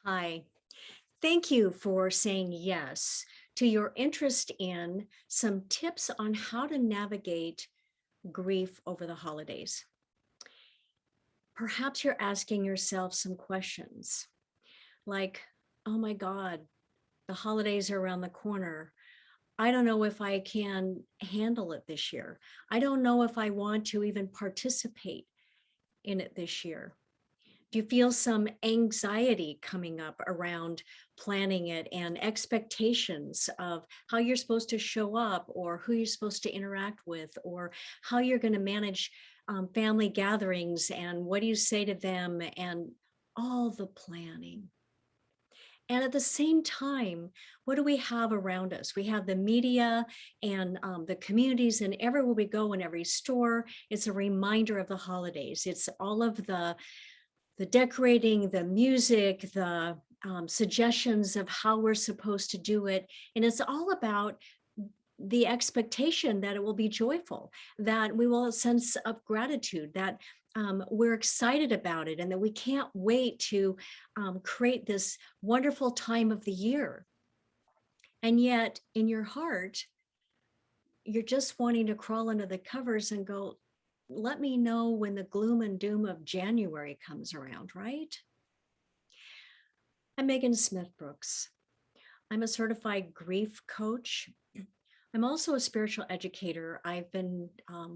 Hi, thank you for saying yes to your interest in some tips on how to navigate grief over the holidays. Perhaps you're asking yourself some questions like, oh my God, the holidays are around the corner. I don't know if I can handle it this year. I don't know if I want to even participate in it this year. Do you feel some anxiety coming up around planning it and expectations of how you're supposed to show up or who you're supposed to interact with or how you're going to manage family gatherings and what do you say to them and all the planning? And at the same time, what do we have around us? We have the media and the communities, and everywhere we go in every store, it's a reminder of the holidays. It's all of the decorating, the music, the suggestions of how we're supposed to do it. And it's all about the expectation that it will be joyful, that we will have a sense of gratitude, that we're excited about it, and that we can't wait to create this wonderful time of the year. And yet, in your heart, you're just wanting to crawl under the covers and go, let me know when the gloom and doom of January comes around, right? I'm Meghan Smith Brooks. I'm a certified grief coach. I'm also a spiritual educator. I've been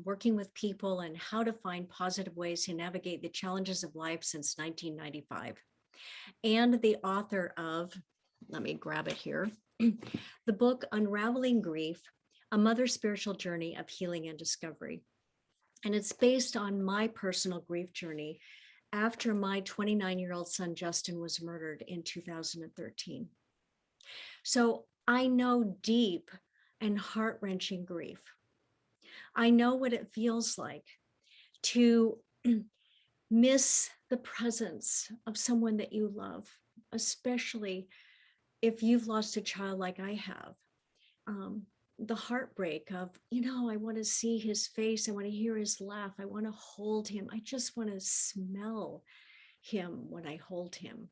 working with people and how to find positive ways to navigate the challenges of life since 1995. And the author of, let me grab it here, the book Unraveling Grief, A Mother's Spiritual Journey of Healing and Discovery. And it's based on my personal grief journey after my 29-year-old son, Justin, was murdered in 2013. So I know deep and heart-wrenching grief. I know what it feels like to miss the presence of someone that you love, especially if you've lost a child like I have. The heartbreak of, I want to see his face. I want to hear his laugh. I want to hold him. I just want to smell him when I hold him.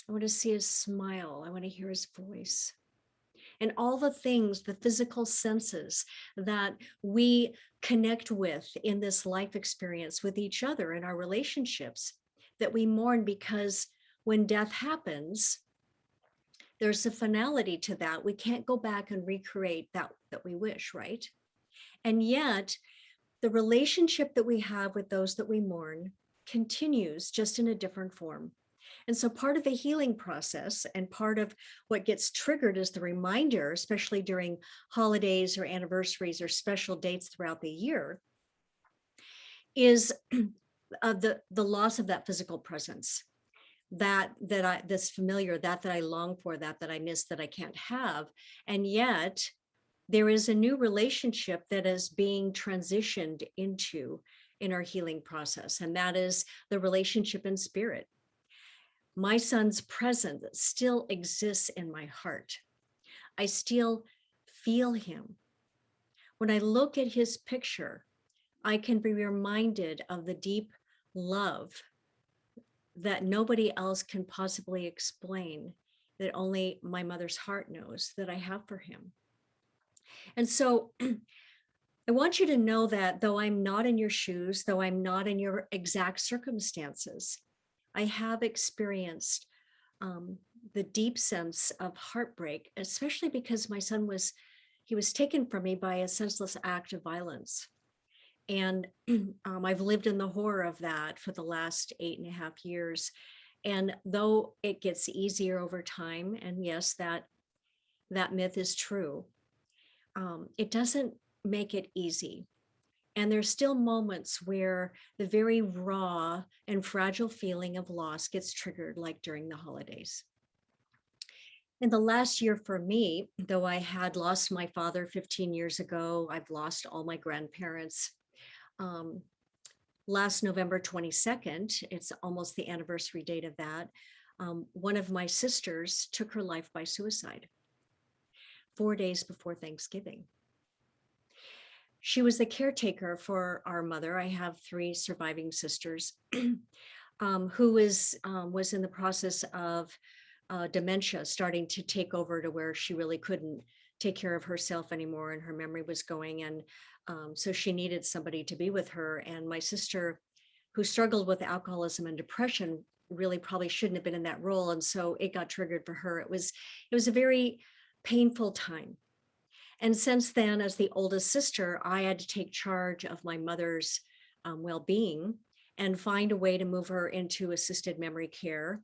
I want to see his smile. I want to hear his voice. And all the things, the physical senses that we connect with in this life experience with each other in our relationships that we mourn, because when death happens, there's a finality to that. We can't go back and recreate that we wish, right? And yet, the relationship that we have with those that we mourn continues, just in a different form. And so part of the healing process and part of what gets triggered is the reminder, especially during holidays or anniversaries or special dates throughout the year, is the loss of that physical presence, this familiar, that I long for, that I miss, that I can't have. And yet there is a new relationship that is being transitioned into in our healing process, and that is the relationship in spirit. My son's presence still exists in my heart. I still feel him. When I look at his picture, I can be reminded of the deep love that nobody else can possibly explain, that only my mother's heart knows, that I have for him. And so I want you to know that though I'm not in your shoes, though I'm not in your exact circumstances, I have experienced the deep sense of heartbreak, especially because my son was taken from me by a senseless act of violence. And I've lived in the horror of that for the last 8.5 years. And though it gets easier over time, and yes, that myth is true, it doesn't make it easy. And there's still moments where the very raw and fragile feeling of loss gets triggered, like during the holidays. In the last year for me, though I had lost my father 15 years ago, I've lost all my grandparents. Last November 22nd, it's almost the anniversary date of that, one of my sisters took her life by suicide 4 days before Thanksgiving. She was the caretaker for our mother. I have 3 surviving sisters. who was in the process of dementia starting to take over to where she really couldn't take care of herself anymore and her memory was going. And so she needed somebody to be with her. And my sister, who struggled with alcoholism and depression, really probably shouldn't have been in that role. And so it got triggered for her. It was a very painful time. And since then, as the oldest sister, I had to take charge of my mother's well-being and find a way to move her into assisted memory care,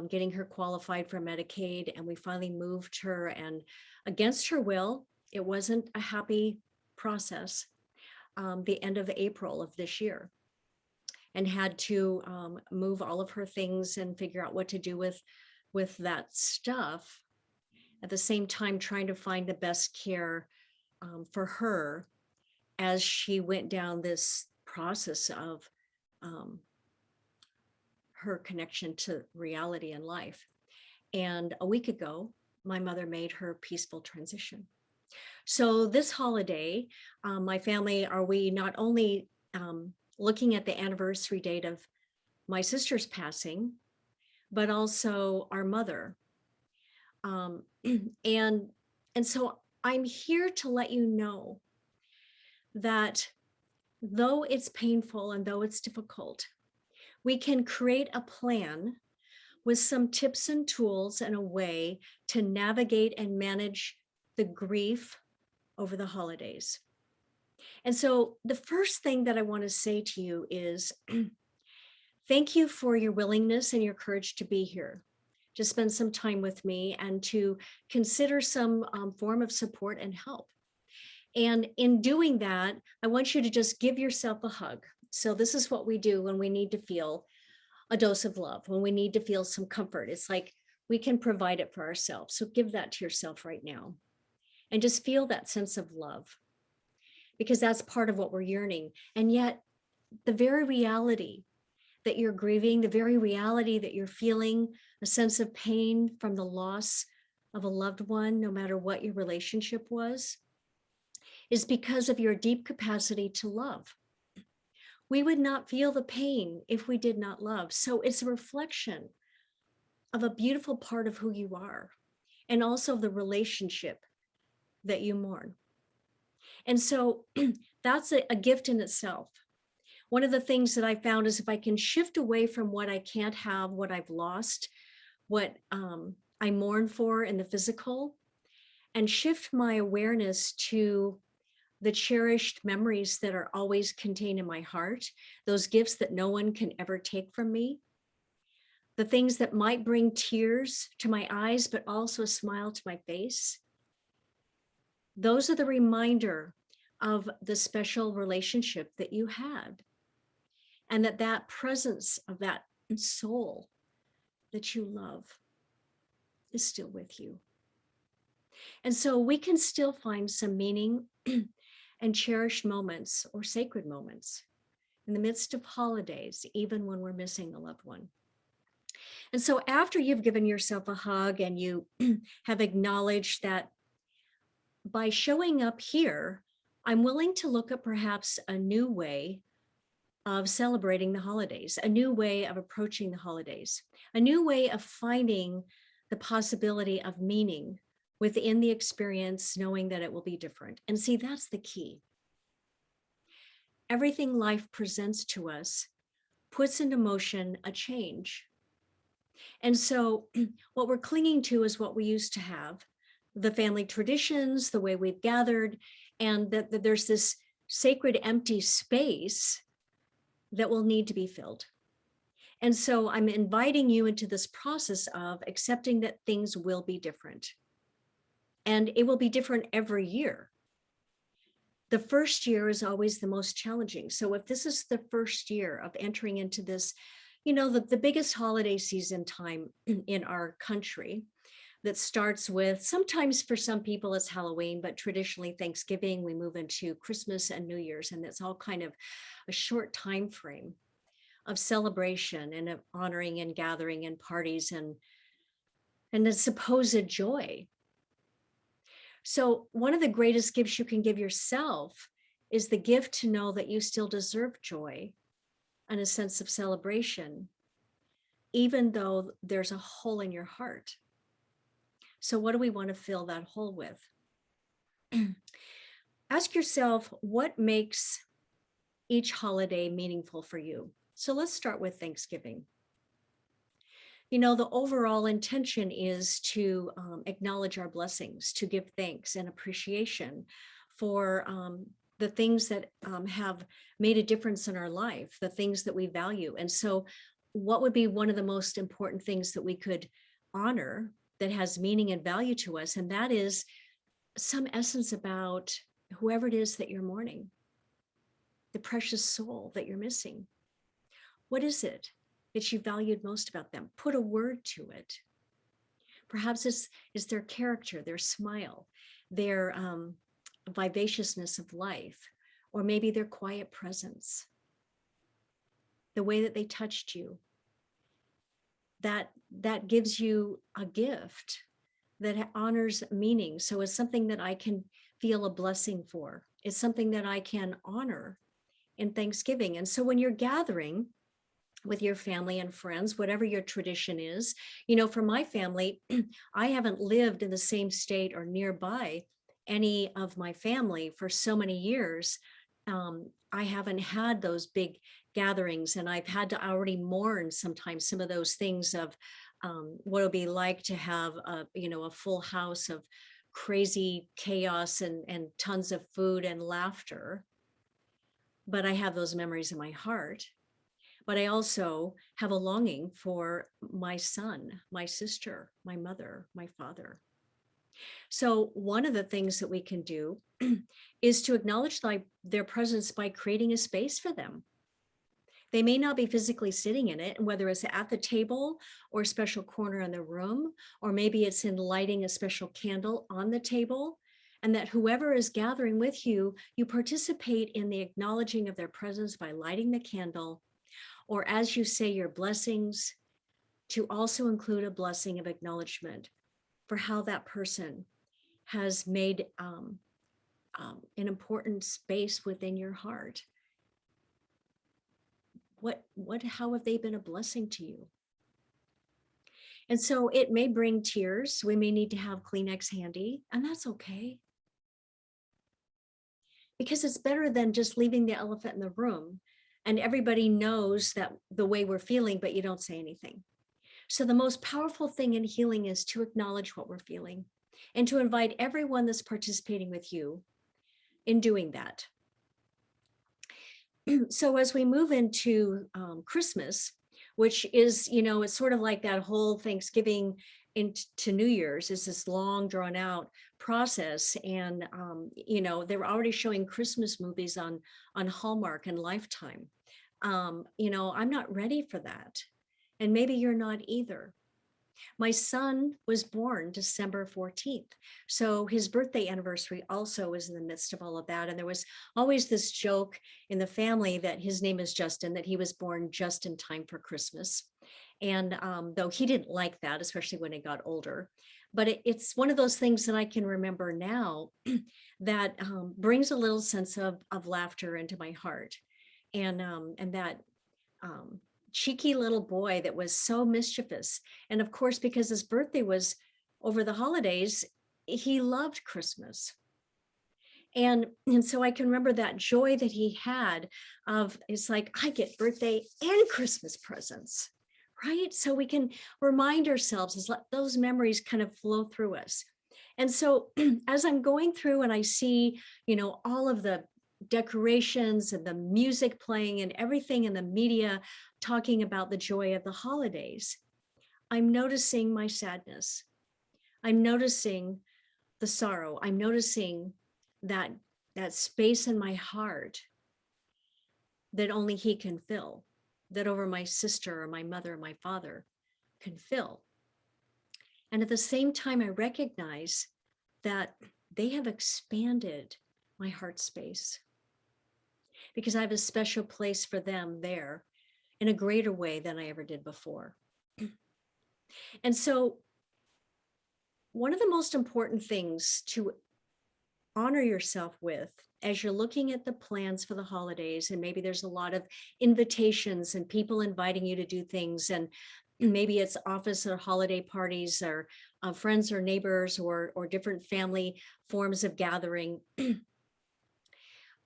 getting her qualified for Medicaid. And we finally moved her, and against her will, it wasn't a happy process, the end of April of this year, and had to move all of her things and figure out what to do with that stuff. At the same time, trying to find the best care for her as she went down this process of her connection to reality and life. And a week ago, my mother made her peaceful transition. So this holiday, my family, are we not only looking at the anniversary date of my sister's passing, but also our mother. And so I'm here to let you know that though it's painful and though it's difficult, we can create a plan with some tips and tools and a way to navigate and manage the grief over the holidays. And so the first thing that I want to say to you is thank you for your willingness and your courage to be here, to spend some time with me and to consider some form of support and help. And in doing that, I want you to just give yourself a hug. So this is what we do when we need to feel a dose of love, when we need to feel some comfort. It's like we can provide it for ourselves. So give that to yourself right now and just feel that sense of love, because that's part of what we're yearning. And yet the very reality that you're grieving, the very reality that you're feeling a sense of pain from the loss of a loved one, no matter what your relationship was, is because of your deep capacity to love. We would not feel the pain if we did not love. So it's a reflection of a beautiful part of who you are, and also the relationship that you mourn. And so that's a gift in itself. One of the things that I found is if I can shift away from what I can't have, what I've lost, what I mourn for in the physical, and shift my awareness to the cherished memories that are always contained in my heart, those gifts that no one can ever take from me, the things that might bring tears to my eyes, but also a smile to my face. Those are the reminder of the special relationship that you had, and that presence of that soul that you love is still with you. And so we can still find some meaning and cherished moments or sacred moments in the midst of holidays, even when we're missing a loved one. And so after you've given yourself a hug and you have acknowledged that by showing up here, I'm willing to look at perhaps a new way of celebrating the holidays, a new way of approaching the holidays, a new way of finding the possibility of meaning within the experience, knowing that it will be different. And see, that's the key. Everything life presents to us puts into motion a change. And so what we're clinging to is what we used to have, the family traditions, the way we've gathered, and that there's this sacred empty space that will need to be filled. And so I'm inviting you into this process of accepting that things will be different. And it will be different every year. The first year is always the most challenging. So if this is the first year of entering into this, the biggest holiday season time in our country, that starts with, sometimes for some people it's Halloween, but traditionally Thanksgiving, we move into Christmas and New Year's, and it's all kind of a short time frame of celebration and of honoring and gathering and parties and the supposed joy. So one of the greatest gifts you can give yourself is the gift to know that you still deserve joy and a sense of celebration, even though there's a hole in your heart. So what do we want to fill that hole with? Ask yourself, what makes each holiday meaningful for you? So let's start with Thanksgiving. You know, the overall intention is to acknowledge our blessings, to give thanks and appreciation for the things that have made a difference in our life, the things that we value. And so what would be one of the most important things that we could honor that has meaning and value to us? And that is some essence about whoever it is that you're mourning, the precious soul that you're missing. What is it that you valued most about them? Put a word to it. Perhaps it's their character, their smile, their vivaciousness of life, or maybe their quiet presence, the way that they touched you. That gives you a gift that honors meaning. So it's something that I can feel a blessing for. It's something that I can honor in Thanksgiving. And so when you're gathering with your family and friends, whatever your tradition is, you know, for my family, I haven't lived in the same state or nearby any of my family for so many years. I haven't had those big gatherings, and I've had to already mourn sometimes some of those things of what it'll be like to have a full house of crazy chaos and tons of food and laughter. But I have those memories in my heart. But I also have a longing for my son, my sister, my mother, my father. So one of the things that we can do is to acknowledge their presence by creating a space for them. They may not be physically sitting in it, and whether it's at the table or a special corner in the room, or maybe it's in lighting a special candle on the table, and that whoever is gathering with you, you participate in the acknowledging of their presence by lighting the candle, or as you say your blessings, to also include a blessing of acknowledgement for how that person has made an important space within your heart. How have they been a blessing to you? And so it may bring tears. We may need to have Kleenex handy, and that's okay. Because it's better than just leaving the elephant in the room and everybody knows that the way we're feeling, but you don't say anything. So the most powerful thing in healing is to acknowledge what we're feeling and to invite everyone that's participating with you in doing that. So as we move into Christmas, which is, it's sort of like that whole Thanksgiving into New Year's is this long drawn out process. And, they were already showing Christmas movies on Hallmark and Lifetime. I'm not ready for that. And maybe you're not either. My son was born December 14th. So his birthday anniversary also was in the midst of all of that. And there was always this joke in the family that his name is Justin, that he was born just in time for Christmas. And though he didn't like that, especially when he got older, but it's one of those things that I can remember now that brings a little sense of laughter into my heart. And that cheeky little boy that was so mischievous. And of course, because his birthday was over the holidays, he loved Christmas. And so I can remember that joy that he had of, it's like, I get birthday and Christmas presents, right? So we can remind ourselves as let those memories kind of flow through us. And so as I'm going through and I see, all of the decorations and the music playing and everything in the media talking about the joy of the holidays, I'm noticing my sadness. I'm noticing the sorrow. I'm noticing that space in my heart that only he can fill, that over my sister or my mother or my father can fill. And at the same time, I recognize that they have expanded my heart space because I have a special place for them there in a greater way than I ever did before. And so one of the most important things to honor yourself with as you're looking at the plans for the holidays, and maybe there's a lot of invitations and people inviting you to do things, and maybe it's office or holiday parties or friends or neighbors or different family forms of gathering.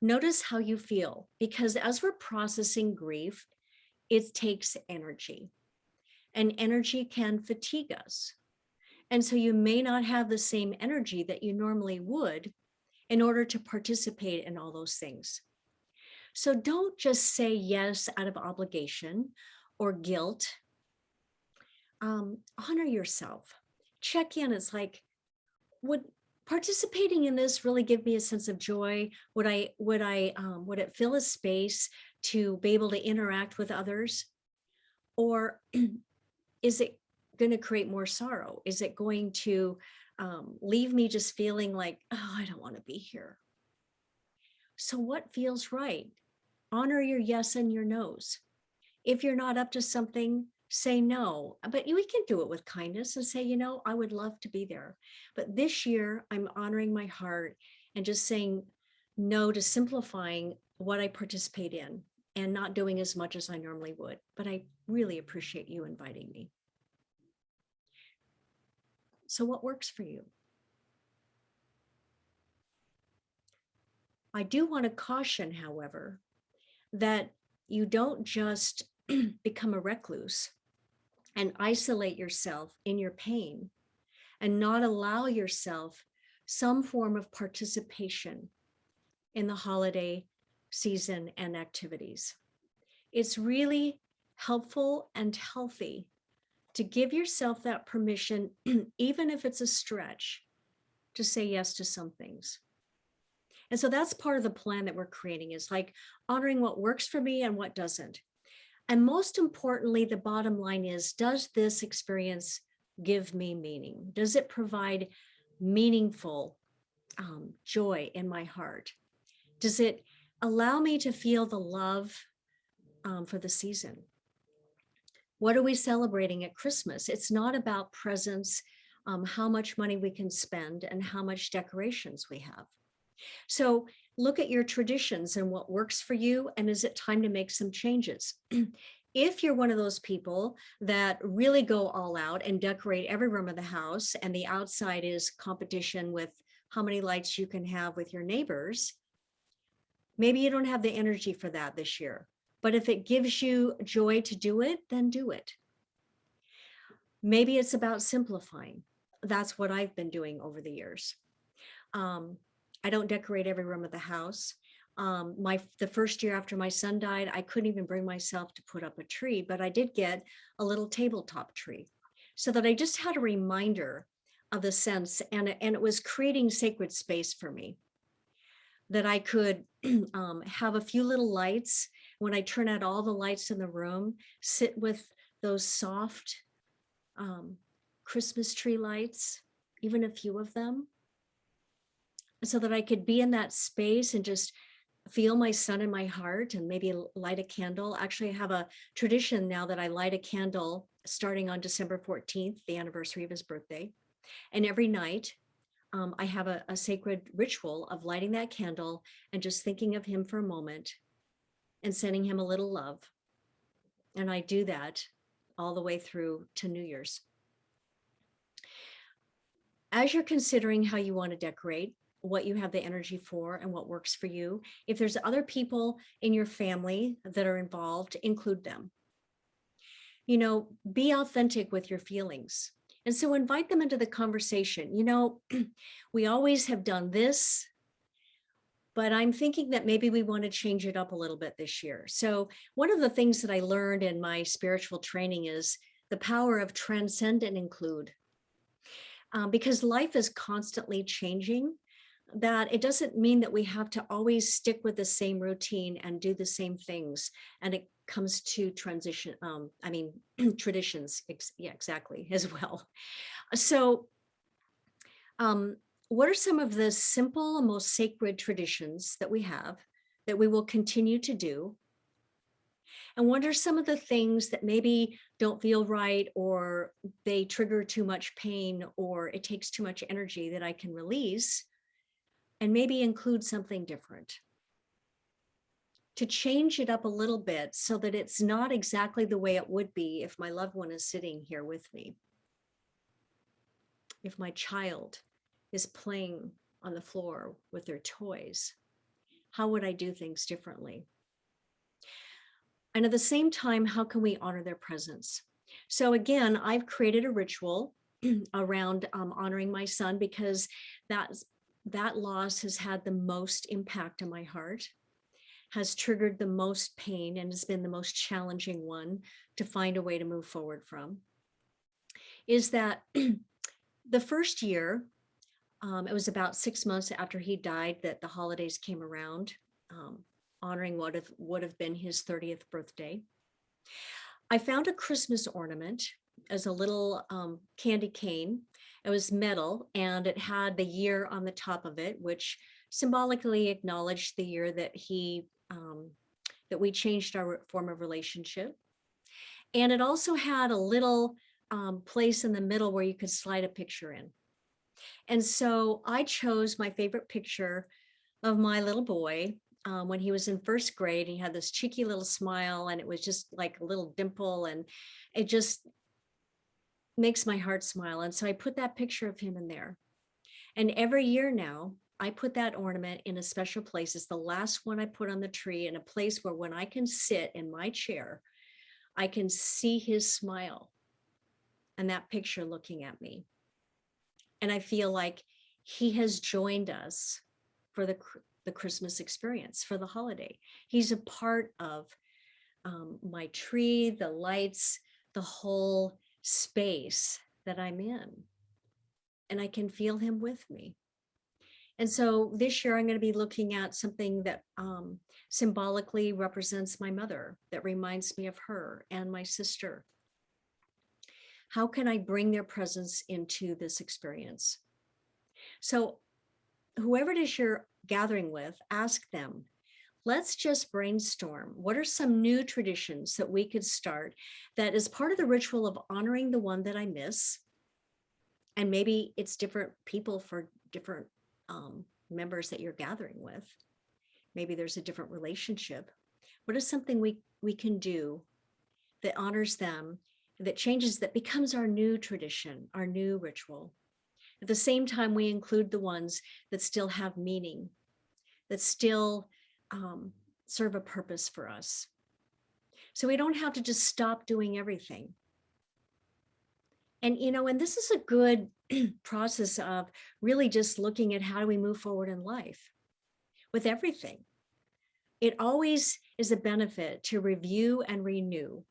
Notice how you feel, because as we're processing grief, it takes energy, and energy can fatigue us. And so you may not have the same energy that you normally would in order to participate in all those things. So don't just say yes out of obligation or guilt. Honor yourself. Check in. It's like, would participating in this really give me a sense of joy? Would it fill a space to be able to interact with others? Or is it going to create more sorrow? Is it going to leave me just feeling like, oh, I don't want to be here? So what feels right? Honor your yes and your no's. If you're not up to something, say no, but we can do it with kindness and say, I would love to be there. But this year I'm honoring my heart and just saying no to simplifying what I participate in and not doing as much as I normally would. But I really appreciate you inviting me. So what works for you? I do want to caution, however, that you don't just become a recluse and isolate yourself in your pain and not allow yourself some form of participation in the holiday season and activities. It's really helpful and healthy to give yourself that permission, even if it's a stretch, to say yes to some things. And so that's part of the plan that we're creating, is like honoring what works for me and what doesn't. And most importantly, the bottom line is, does this experience give me meaning? Does it provide meaningful joy in my heart? Does it allow me to feel the love for the season? What are we celebrating at Christmas? It's not about presents, how much money we can spend, and how much decorations we have. So look at your traditions and what works for you, and is it time to make some changes? If you're one of those people that really go all out and decorate every room of the house, and the outside is competition with how many lights you can have with your neighbors, maybe you don't have the energy for that this year. But if it gives you joy to do it, then do it. Maybe it's about simplifying. That's what I've been doing over the years. I don't decorate every room of the house. The first year after my son died, I couldn't even bring myself to put up a tree, but I did get a little tabletop tree, so that I just had a reminder of the sense, and it was creating sacred space for me, that I could have a few little lights. When I turn out all the lights in the room, sit with those soft Christmas tree lights, even a few of them, so that I could be in that space and just feel my son in my heart, and maybe light a candle. Actually, I have a tradition now that I light a candle starting on December 14th, the anniversary of his birthday. And every night I have a sacred ritual of lighting that candle and just thinking of him for a moment and sending him a little love. And I do that all the way through to New Year's. As you're considering how you want to decorate, what you have the energy for and what works for you, if there's other people in your family that are involved, include them. Be authentic with your feelings. And so invite them into the conversation. We always have done this, but I'm thinking that maybe we want to change it up a little bit this year. So one of the things that I learned in my spiritual training is the power of transcend and include. Because life is constantly changing, that it doesn't mean that we have to always stick with the same routine and do the same things. And it comes to traditions, exactly, as well. So what are some of the simple and most sacred traditions that we have that we will continue to do? And what are some of the things that maybe don't feel right, or they trigger too much pain, or it takes too much energy that I can release and maybe include something different, to change it up a little bit so that it's not exactly the way it would be if my loved one is sitting here with me. If my child is playing on the floor with their toys, how would I do things differently? And at the same time, how can we honor their presence? So again, I've created a ritual around honoring my son, because that loss has had the most impact on my heart, has triggered the most pain, and has been the most challenging one to find a way to move forward from. Is that the first year, it was about 6 months after he died that the holidays came around, honoring what would have been his 30th birthday. I found a Christmas ornament as a little candy cane. It was metal, and it had the year on the top of it, which symbolically acknowledged the year that that we changed our form of relationship. And it also had a little place in the middle where you could slide a picture in. And so I chose my favorite picture of my little boy when he was in first grade. He had this cheeky little smile, and it was just like a little dimple, and it just makes my heart smile. And so I put that picture of him in there. And every year now, I put that ornament in a special place. It's the last one I put on the tree, in a place where when I can sit in my chair, I can see his smile and that picture looking at me. And I feel like he has joined us for the Christmas experience, for the holiday. He's a part of my tree, the lights, the whole space that I'm in. And I can feel him with me. And so this year I'm going to be looking at something that symbolically represents my mother, that reminds me of her and my sister. How can I bring their presence into this experience? So whoever it is you're gathering with, ask them, let's just brainstorm. What are some new traditions that we could start that is part of the ritual of honoring the one that I miss? And maybe it's different people for different members that you're gathering with. Maybe there's a different relationship. What is something we can do that honors them, that changes, that becomes our new tradition, our new ritual? At the same time, we include the ones that still have meaning, that still serve a purpose for us. So we don't have to just stop doing everything. And, and this is a good process of really just looking at how do we move forward in life with everything. It always is a benefit to review and renew.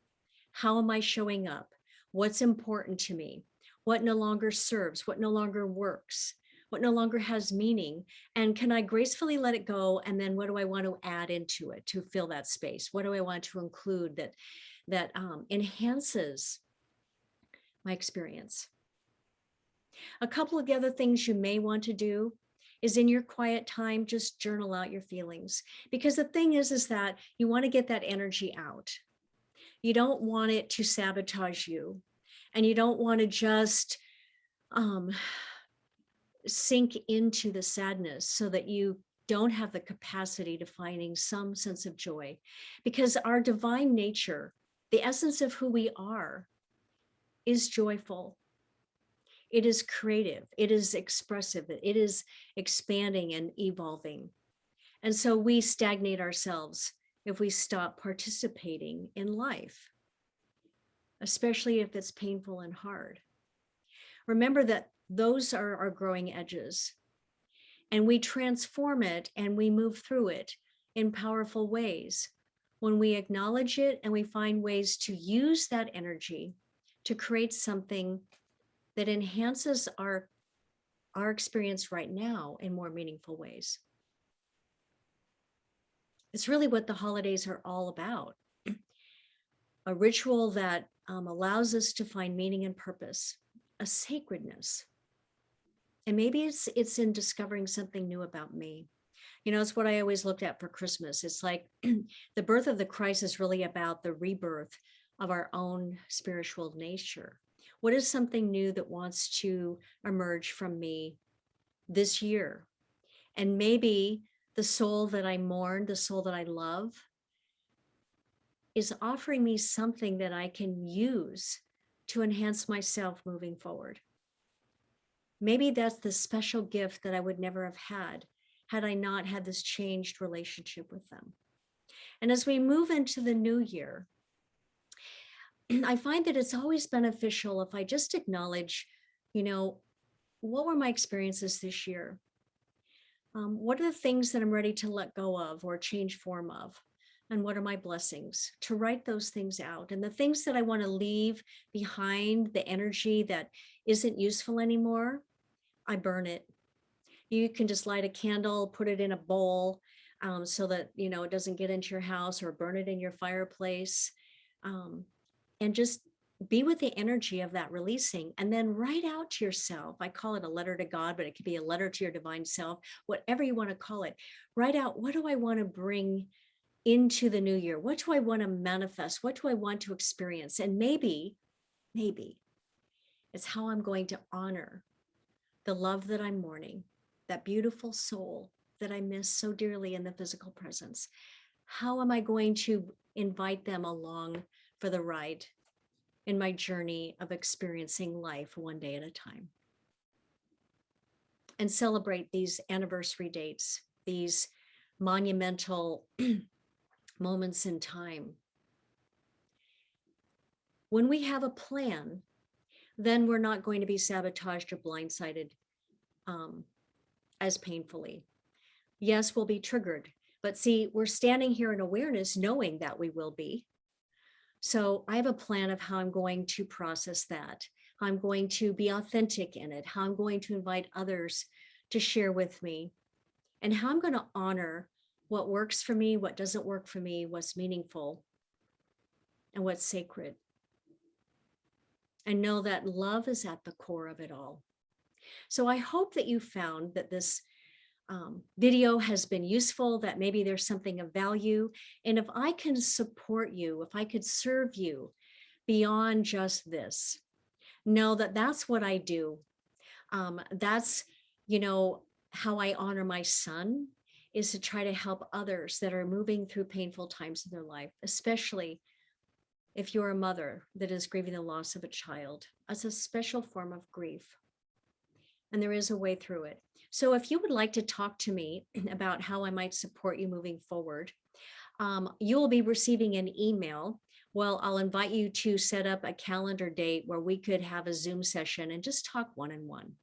How am I showing up? What's important to me? What no longer serves? What no longer works? What no longer has meaning? And can I gracefully let it go? And then what do I want to add into it to fill that space? What do I want to include that enhances my experience? A couple of the other things you may want to do is, in your quiet time, just journal out your feelings. Because the thing is that you want to get that energy out. You don't want it to sabotage you. And you don't want to just sink into the sadness so that you don't have the capacity to finding some sense of joy. Because our divine nature, the essence of who we are, is joyful. It is creative. It is expressive. It is expanding and evolving. And so we stagnate ourselves if we stop participating in life, especially if it's painful and hard. Remember that those are our growing edges, and we transform it and we move through it in powerful ways when we acknowledge it and we find ways to use that energy to create something that enhances our experience right now in more meaningful ways. It's really what the holidays are all about. A ritual that allows us to find meaning and purpose, a sacredness. And maybe it's in discovering something new about me. It's what I always looked at for Christmas. It's like the birth of the Christ is really about the rebirth of our own spiritual nature. What is something new that wants to emerge from me this year? And maybe the soul that I mourn, the soul that I love, is offering me something that I can use to enhance myself moving forward. Maybe that's the special gift that I would never have had I not had this changed relationship with them. And as we move into the new year, I find that it's always beneficial if I just acknowledge, what were my experiences this year? What are the things that I'm ready to let go of or change form of? And what are my blessings? To write those things out. And the things that I want to leave behind, the energy that isn't useful anymore, I burn it. You can just light a candle, put it in a bowl so that, it doesn't get into your house, or burn it in your fireplace. And just be with the energy of that releasing, and then write out to yourself. I call it a letter to God, but it could be a letter to your divine self, whatever you want to call it. Write out, what do I want to bring into the new year? What do I want to manifest? What do I want to experience? And maybe it's how I'm going to honor the love that I'm mourning, that beautiful soul that I miss so dearly in the physical presence. How am I going to invite them along for the ride in my journey of experiencing life one day at a time? And celebrate these anniversary dates, these monumental moments in time. When we have a plan, then we're not going to be sabotaged or blindsided as painfully. Yes, we'll be triggered, but see, we're standing here in awareness knowing that we will be. So I have a plan of how I'm going to process that, how I'm going to be authentic in it, how I'm going to invite others to share with me, and how I'm going to honor what works for me, what doesn't work for me, what's meaningful, and what's sacred. And know that love is at the core of it all. So I hope that you found that this video has been useful, that maybe there's something of value. And if I can support you, if I could serve you beyond just this, know that that's what I do. That's, how I honor my son, is to try to help others that are moving through painful times in their life, especially if you're a mother that is grieving the loss of a child. It's a special form of grief, and there is a way through it. So if you would like to talk to me about how I might support you moving forward, you will be receiving an email. Well, I'll invite you to set up a calendar date where we could have a Zoom session and just talk one-on-one,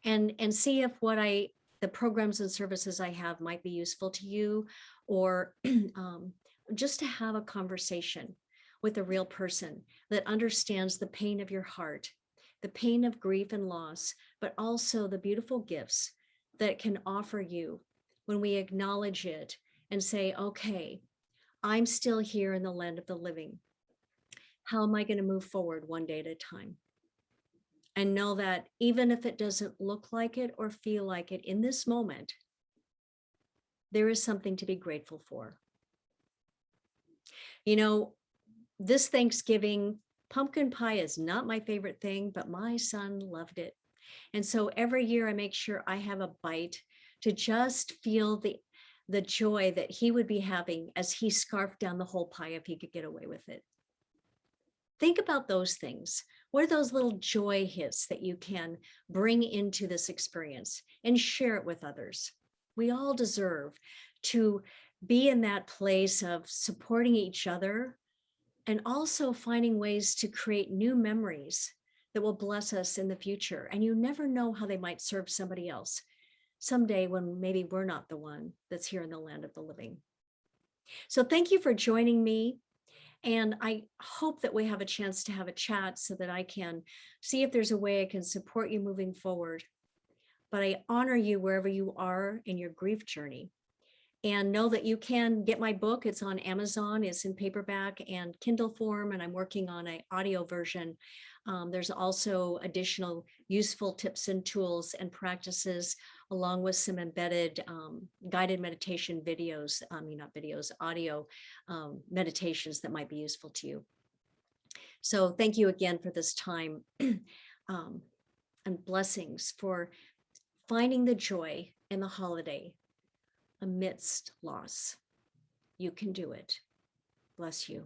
and see if the programs and services I have might be useful to you, or just to have a conversation with a real person that understands the pain of your heart, the pain of grief and loss, but also the beautiful gifts that it can offer you when we acknowledge it and say, okay, I'm still here in the land of the living. How am I going to move forward one day at a time? And know that even if it doesn't look like it or feel like it in this moment, there is something to be grateful for. This Thanksgiving, pumpkin pie is not my favorite thing, but my son loved it. And so every year I make sure I have a bite to just feel the joy that he would be having as he scarfed down the whole pie if he could get away with it. Think about those things. What are those little joy hits that you can bring into this experience and share it with others? We all deserve to be in that place of supporting each other, and also finding ways to create new memories that will bless us in the future. And you never know how they might serve somebody else someday, when maybe we're not the one that's here in the land of the living. So thank you for joining me. And I hope that we have a chance to have a chat so that I can see if there's a way I can support you moving forward. But I honor you wherever you are in your grief journey. And know that you can get my book. It's on Amazon. It's in paperback and Kindle form, and I'm working on an audio version. There's also additional useful tips and tools and practices, along with some embedded guided meditation videos, not videos, audio meditations that might be useful to you. So thank you again for this time, and blessings for finding the joy and the holiday amidst loss. You can do it. Bless you.